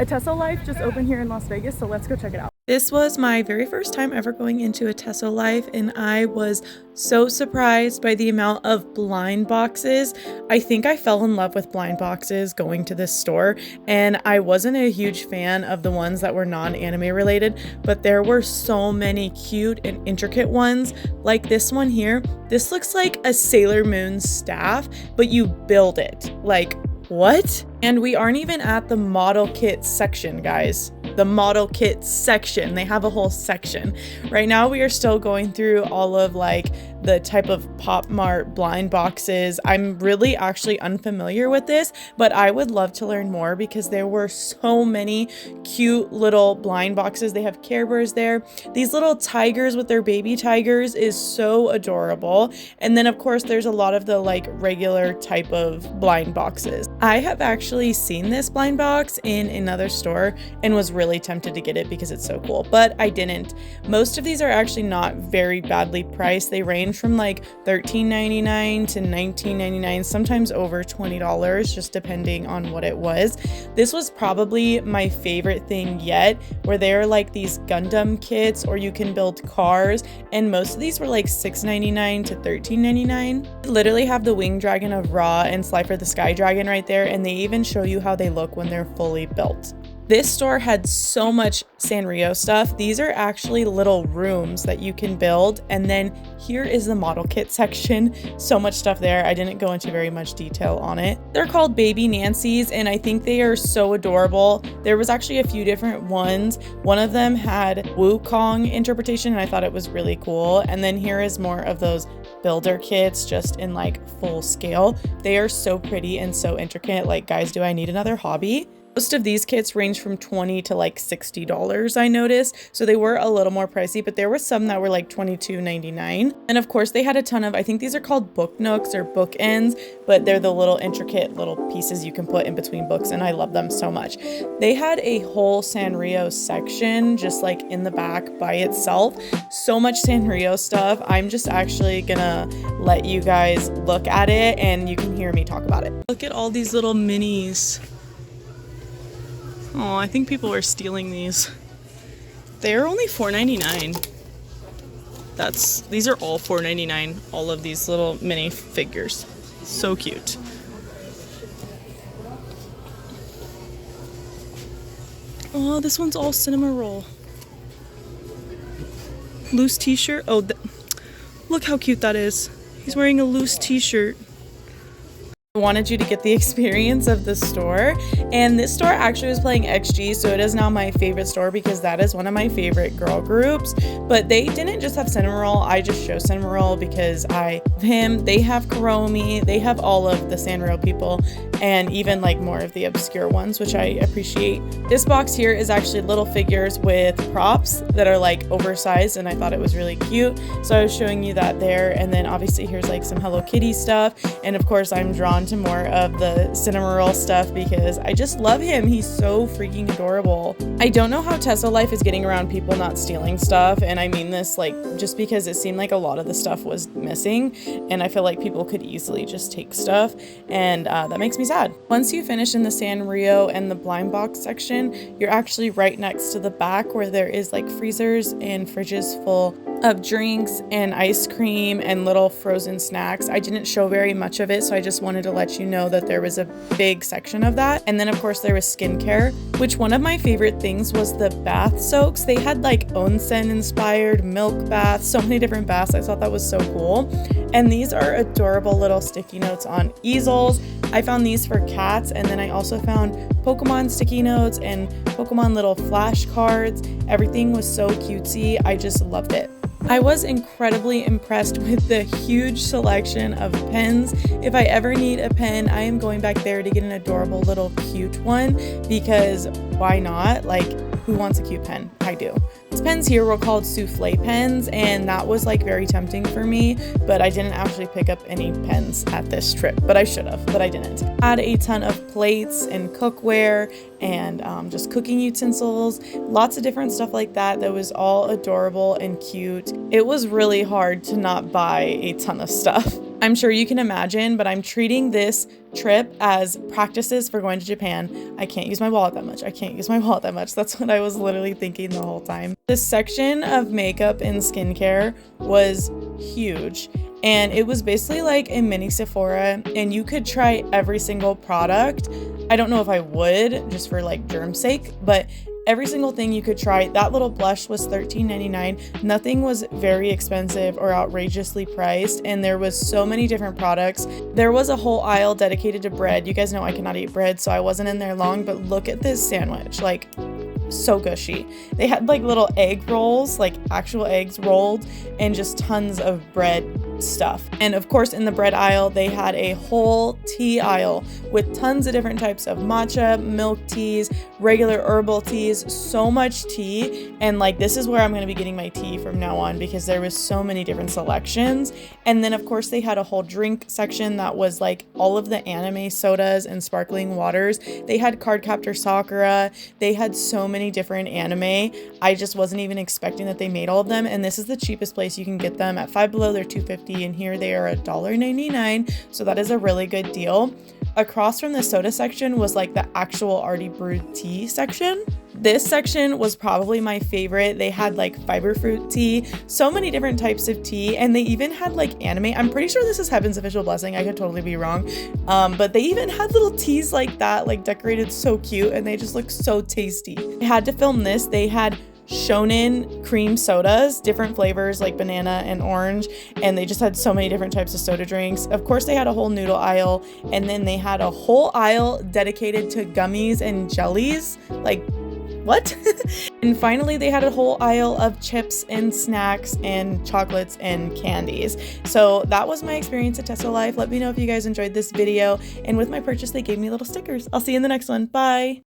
A Teso Life just opened here in Las Vegas, so let's go check it out. This was my very first time ever going into a Teso Life, and I was so surprised by the amount of blind boxes. I think I fell in love with blind boxes going to this store, and I wasn't a huge fan of the ones that were non-anime related, but there were so many cute and intricate ones, like this one here. This looks like a Sailor Moon staff, but you build it. Like, what? And we aren't even at the model kit section, guys. The model kit section. They have a whole section. Right now we are still going through all of like the type of Pop Mart blind boxes. I'm really actually unfamiliar with this, but I would love to learn more because there were so many cute little blind boxes. They have Care Bears there. These little tigers with their baby tigers is so adorable. And then of course there's a lot of the like regular type of blind boxes. I have actually seen this blind box in another store and was really tempted to get it because it's so cool, but I didn't. Most of these are actually not very badly priced. They range from like $13.99 to $19.99, sometimes over $20, just depending on what it was. This was probably my favorite thing yet, where they're like these Gundam kits, or you can build cars, and most of these were like $6.99 to $13.99. Literally have the Wing Dragon of Ra and Slifer the Sky Dragon right there, and they even show you how they look when they're fully built. This store had so much Sanrio stuff. These are actually little rooms that you can build. And then here is the model kit section. So much stuff there. I didn't go into very much detail on it. They're called Baby Nancy's, and I think they are so adorable. There was actually a few different ones. One of them had Wukong interpretation, and I thought it was really cool. And then here is more of those builder kits just in like full scale. They are so pretty and so intricate. Like, guys, do I need another hobby? Most of these kits range from $20 to like $60, I noticed, so they were a little more pricey, but there were some that were like $22.99. And of course they had a ton of, I think these are called book nooks or book ends, but they're the little intricate little pieces you can put in between books, and I love them so much. They had a whole Sanrio section just like in the back by itself. So much Sanrio stuff. I'm just actually gonna let you guys look at it and you can hear me talk about it. Look at all these little minis. Oh, I think people are stealing these. They're only $4.99. These are all $4.99, all of these little mini figures. So cute. Oh, this one's all cinema roll. Loose t-shirt. Oh, look how cute that is. He's wearing a loose t-shirt. I wanted you to get the experience of the store, and this store actually was playing XG, so it is now my favorite store because that is one of my favorite girl groups. But they didn't just have Cinnamoroll. I just show Cinnamoroll because I love him. They have Kuromi, they have all of the Sanrio people, and even like more of the obscure ones, which I appreciate. This box here is actually little figures with props that are like oversized, and I thought it was really cute, so I was showing you that there. And then obviously here's like some Hello Kitty stuff, and of course I'm drawn to more of the Cinnamoroll stuff because I just love him. He's so freaking adorable. I don't know how Teso Life is getting around people not stealing stuff, and I mean this like just because it seemed like a lot of the stuff was missing, and I feel like people could easily just take stuff, and that makes me sad. Once you finish in the Sanrio and the blind box section, you're actually right next to the back where there is like freezers and fridges full of drinks and ice cream and little frozen snacks. I didn't show very much of it, so I just wanted to let you know that there was a big section of that. And then of course there was skincare, which one of my favorite things was the bath soaks. They had like onsen inspired milk baths, so many different baths. I thought that was so cool. And these are adorable little sticky notes on easels. I found these for cats, and then I also found Pokemon sticky notes and Pokemon little flashcards. Everything was so cutesy. I just loved it. I was incredibly impressed with the huge selection of pens. If I ever need a pen, I am going back there to get an adorable little cute one, because why not? Like, who wants a cute pen? I do. These pens here were called souffle pens, and that was like very tempting for me, but I didn't actually pick up any pens at this trip, but I should have, but I didn't. I had a ton of plates and cookware and just cooking utensils, lots of different stuff like that was all adorable and cute. It was really hard to not buy a ton of stuff. I'm sure you can imagine, but I'm treating this trip as practices for going to Japan. I can't use my wallet that much. I can't use my wallet that much. That's what I was literally thinking the whole time. This section of makeup and skincare was huge. And it was basically like a mini Sephora, and you could try every single product. I don't know if I would, just for like germ's sake, but every single thing you could try. That little blush was $13.99. Nothing was very expensive or outrageously priced, and there was so many different products. There was a whole aisle dedicated to bread. You guys know I cannot eat bread, so I wasn't in there long, but look at this sandwich. Like, so gushy. They had like little egg rolls, like actual eggs rolled, and just tons of bread stuff. And of course, in the bread aisle, they had a whole tea aisle with tons of different types of matcha, milk teas, regular herbal teas, so much tea. And like, this is where I'm going to be getting my tea from now on, because there was so many different selections. And then of course, they had a whole drink section that was like all of the anime sodas and sparkling waters. They had Cardcaptor Sakura. They had so many different anime. I just wasn't even expecting that they made all of them. And this is the cheapest place you can get them. At Five Below, they're $2.50, and here they are $1.99. So that is a really good deal. Across from the soda section was like the actual already brewed tea section. This section was probably my favorite. They had like fiber fruit tea, so many different types of tea, and they even had like anime. I'm pretty sure this is Heaven's Official Blessing. I could totally be wrong. But they even had little teas like that, like decorated so cute, and they just look so tasty. I had to film this. They had shonen cream sodas, different flavors like banana and orange, and they just had so many different types of soda drinks. Of course, they had a whole noodle aisle, and then they had a whole aisle dedicated to gummies and jellies. Like, what? And finally, they had a whole aisle of chips and snacks and chocolates and candies. So that was my experience at Teso Life. Let me know if you guys enjoyed this video, and with my purchase, they gave me little stickers. I'll see you in the next one. Bye.